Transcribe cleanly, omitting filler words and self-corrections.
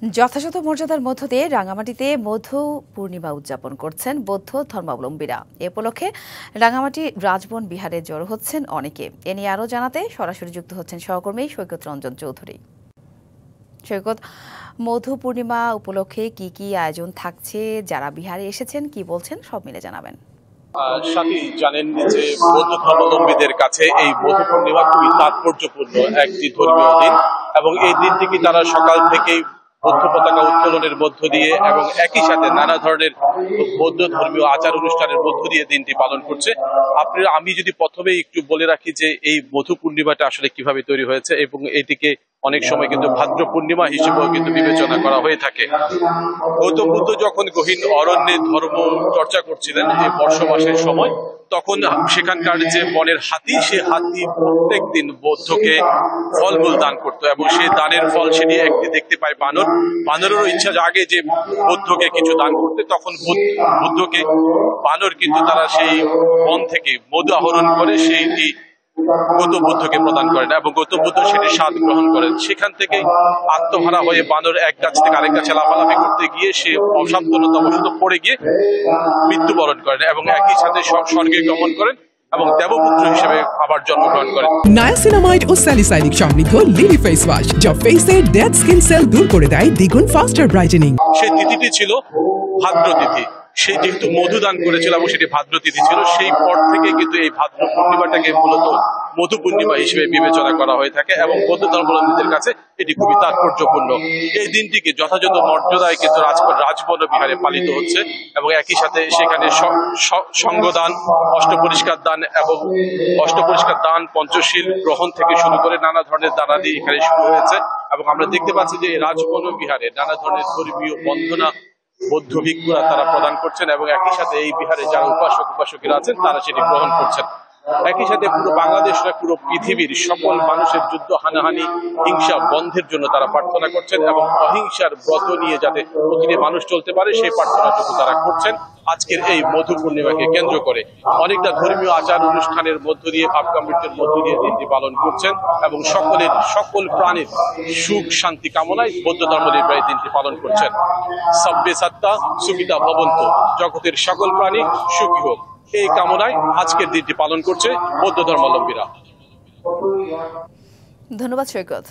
যথাযথ মর্যাদার মধ্য দিয়ে রাঙামাটিতে মধু পূর্ণিমা উদযাপন করছেন বৌদ্ধ ধর্মাবলম্বীরা। এ উপলক্ষে রাঙামাটি রাজবন বিহারে জড়ো হচ্ছেন অনেকে। এ নিয়ে আরও জানাতে সরাসরি যুক্ত হচ্ছেন সহকর্মী সৈকত রঞ্জন চৌধুরী। সৈকত, মধু পূর্ণিমা উপলক্ষে কি কি আয়োজন থাকছে, যারা বিহারে এসেছেন কি বলছেন, সব মিলে জানাবেন। সাথী জানেন যে বৌদ্ধ ধর্মাবলম্বীদের কাছে এই মধু পূর্ণিমা খুবই তাৎপর্যপূর্ণ একটি ধর্মীয় দিন এবং এই দিনটিকে তারা সকাল থেকেই বৌদ্ধ পতাকা উত্তোলনের মধ্য দিয়ে এবং একই সাথে নানা ধরনের বৌদ্ধ ধর্মীয় আচার অনুষ্ঠানের মধ্য দিয়ে দিনটি পালন করছে। আমি যদি প্রথমেই একটু বলে রাখি যে এই মধু পূর্ণিমাটা আসলে কিভাবে তৈরি হয়েছে এবং এটিকে অনেক সময় কিন্তু ভাদ্র পূর্ণিমা হিসেবেও কিন্তু বিবেচনা করা হয়ে থাকে। গৌতম বুদ্ধ যখন গহীন অরণ্যে ধর্ম চর্চা করছিলেন এই বর্ষ মাসের সময়, তখন সেখানকার যে বনের হাতি, সে হাতি প্রত্যেক দিন বৌদ্ধকে ফলমূল দান করতো এবং সেই দানের ফল সেটি একটি দেখতে পায় বানরেরও ইচ্ছা জাগে যে বৌদ্ধকে কিছু দান করতে। তখন বুদ্ধকে বানর কিন্তু তারা সেই বন থেকে মধু আহরণ করে সেইটি গৌতম বুদ্ধকে প্রদান করেন এবং গৌতম বুদ্ধ সেটি স্বাদ গ্রহণ করেন। সেখান থেকে আত্মহারা হয়ে বানর এক গাছ থেকে আরেক গাছে লাফালাফি করতে গিয়ে সে অসাবধানতাবশত পড়ে গিয়ে মৃত্যুবরণ করেন এবং একই সাথে স্বর্গে গমন করেন এবং দেবপুত্র হিসেবে আবার জন্মগ্রহণ করেন। নায়াসিনামাইড ও স্যালিসাইলিক সমৃদ্ধ লিলি ফেস ওয়াশ, যা ফেসের ডেড স্কিন সেল দূর করে দেয় দ্বিগুণ ফাস্টার ব্রাইটেনিং। সেই তিথিটি ছিল ভাদ্র তিথি। সে যেহেতু মধু দান করেছিল এবং সেটি ভাদ্র তিথি ছিল, সেই পর থেকে কিন্তু এই ভাদ্র পূর্ণিমাটাকে মূলত মধু পূর্ণিমা হিসেবে বিবেচনা করা হয়ে থাকে এবং বৌদ্ধ ধর্মাবলম্বীদের কাছে এটি খুবই তাৎপর্যপূর্ণ। এই দিনটিকে যথাযথ মর্যাদায় কিন্তু রাজবন বিহারে পালিত হচ্ছে এবং একই সাথে সেখানে সঙ্গদান, অষ্টপরিষ্কার দান, পঞ্চশীল গ্রহণ থেকে শুরু করে নানা ধরনের দানাদি এখানে শুরু হয়েছে এবং আমরা দেখতে পাচ্ছি যে রাজবন বিহারে নানা ধরনের ধর্মীয় বন্দনা বৌদ্ধ ভিক্ষুরা তারা প্রদান করছেন এবং একই সাথে এই বিহারে যারা উপাসকেরা আছেন তারা সেটি গ্রহণ করছেন। একই সাথে পুরো বাংলাদেশরা পুরো পৃথিবীর সকল মানুষের যুদ্ধ, হানাহানি, হিংসা বন্ধের জন্য তারা প্রার্থনা করছেন এবং অহিংসার ব্রত নিয়ে যাতে প্রতিটি মানুষ চলতে পারে সেই প্রার্থনাটুকু তারা করছেন। আজকের এই মধু পূর্ণিমাকে কেন্দ্র করে অনেকটা ধর্মীয় আচার অনুষ্ঠানের মধ্য দিয়ে, ভাবগাম্ভীর্যের মধ্য দিয়ে দিনটি পালন করছেন এবং সকল প্রাণীর সুখ শান্তি কামনায় বৌদ্ধ ধর্মাবলম্বীরা এই দিনটি পালন করছেন। সব্বে সত্তা সুখিতা ভবন্তু, জগতের সকল প্রাণী সুখী হোক, এই কামনায় আজকের দিনটি পালন করছে বৌদ্ধ ধর্মাবলম্বীরা। ধন্যবাদ সৈকত।